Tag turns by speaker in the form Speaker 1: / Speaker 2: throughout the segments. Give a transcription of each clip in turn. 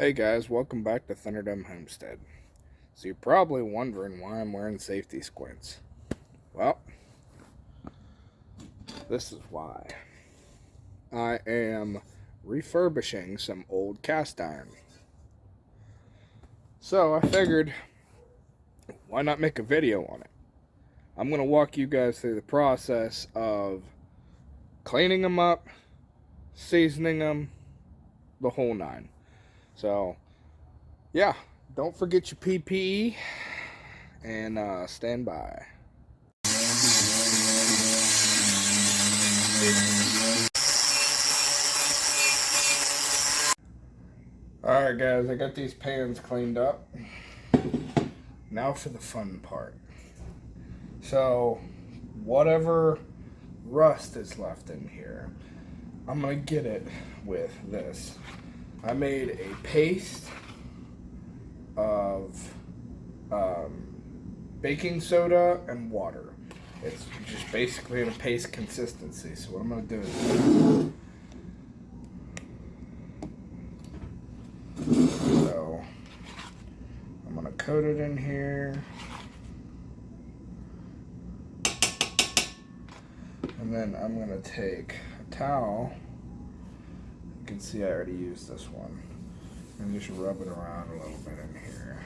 Speaker 1: Hey guys, welcome back to Thunderdome Homestead. So you're probably wondering why I'm wearing safety squints. Well, this is why. I am refurbishing some old cast iron. So I figured, why not make a video on it? I'm going to walk you guys through the process of cleaning them up, seasoning them, the whole nine. So, yeah, don't forget your PPE and stand by. Alright guys, I got these pans cleaned up. Now for the fun part. So, whatever rust is left in here, I'm going to get it with this. I made a paste of baking soda and water. It's just basically in a paste consistency. So what I'm going to do is, so I'm going to coat it in here. And then I'm going to take a towel. You can see I already used this one. And just rub it around a little bit in here.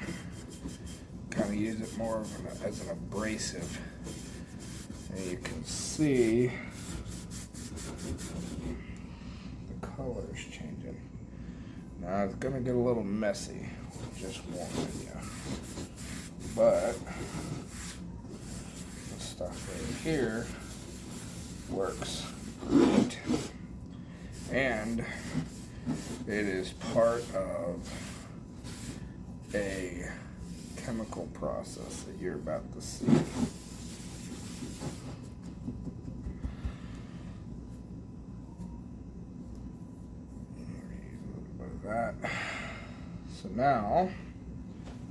Speaker 1: Kind of use it more of as an abrasive. And you can see the color's changing. Now it's going to get a little messy, just warning you. But the stuff right here works great. And it is part of a chemical process that you're about to see. That. So now,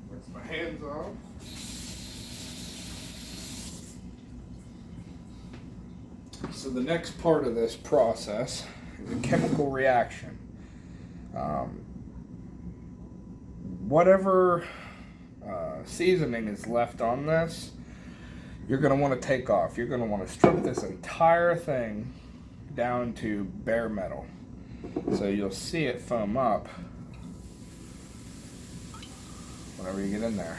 Speaker 1: rinse my hands off. So the next part of this process is a chemical reaction. Whatever seasoning is left on this, you're going to want to take off. You're going to want to strip this entire thing down to bare metal. So you'll see it foam up whenever you get in there.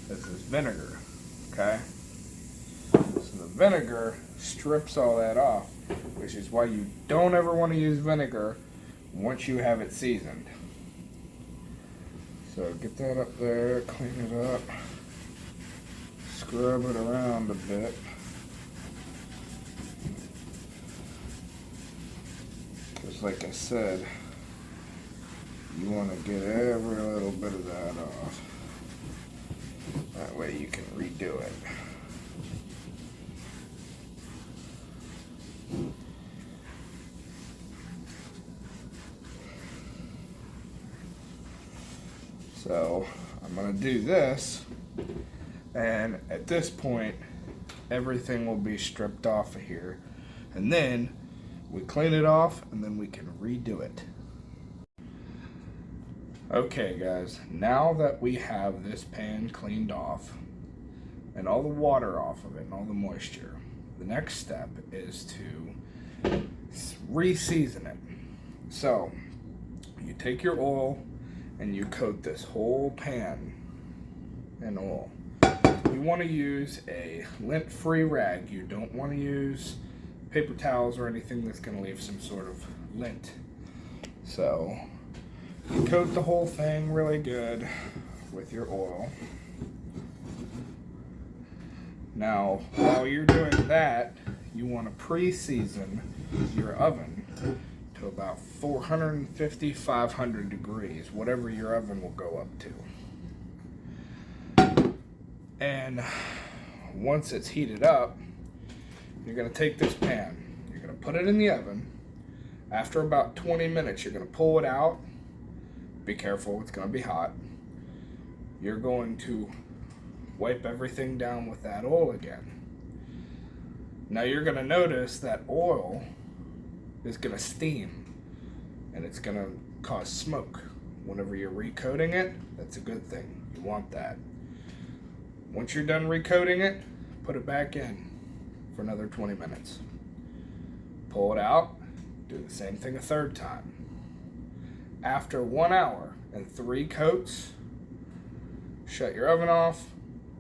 Speaker 1: This is vinegar, okay? So the vinegar strips all that off, which is why you don't ever want to use vinegar once you have it seasoned. So get that up there, clean it up, scrub it around a bit. Just like I said, you want to get every little bit of that off. That way you can redo it. So I'm going to do this, and at this point everything will be stripped off of here, and then we clean it off and then we can redo it. Okay guys, now that we have this pan cleaned off and all the water off of it and all the moisture, the next step is to re-season it. So you take your oil and you coat this whole pan in oil. You want to use a lint-free rag. You don't want to use paper towels or anything that's going to leave some sort of lint. So you coat the whole thing really good with your oil. Now, while you're doing that, you want to pre-season your oven to about 450, 500 degrees, whatever your oven will go up to. And once it's heated up, you're going to take this pan, you're going to put it in the oven. After about 20 minutes, you're going to pull it out. Be careful, it's going to be hot. You're going to wipe everything down with that oil again. Now you're going to notice that oil is going to steam and it's going to cause smoke. whenever you're recoating it, that's a good thing. You want that. Once you're done recoating it, put it back in for another 20 minutes. Pull it out, do the same thing a third time. After 1 hour and 3 coats, shut your oven off,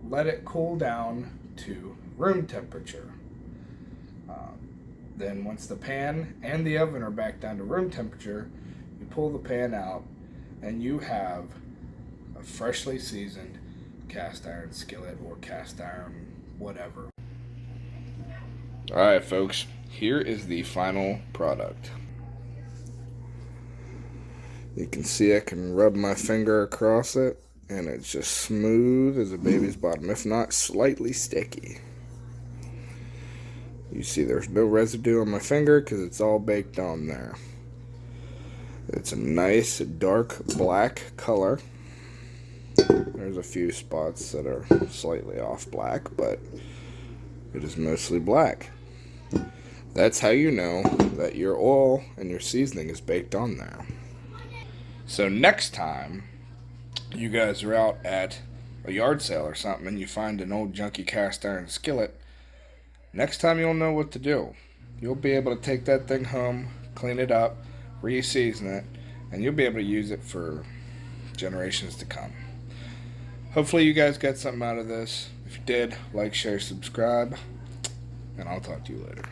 Speaker 1: let it cool down to room temperature. Then once the pan and the oven are back down to room temperature, you pull the pan out and you have a freshly seasoned cast iron skillet or cast iron whatever. Alright folks, here is the final product. You can see I can rub my finger across it and it's just smooth as a baby's bottom, if not slightly sticky. You see there's no residue on my finger because it's all baked on there. It's a nice dark black color. There's a few spots that are slightly off black, but it is mostly black. That's how you know that your oil and your seasoning is baked on there. So next time you guys are out at a yard sale or something and you find an old junky cast iron skillet, next time you'll know what to do. You'll be able to take that thing home, clean it up, re-season it, and you'll be able to use it for generations to come. Hopefully you guys got something out of this. If you did, like, share, subscribe, and I'll talk to you later.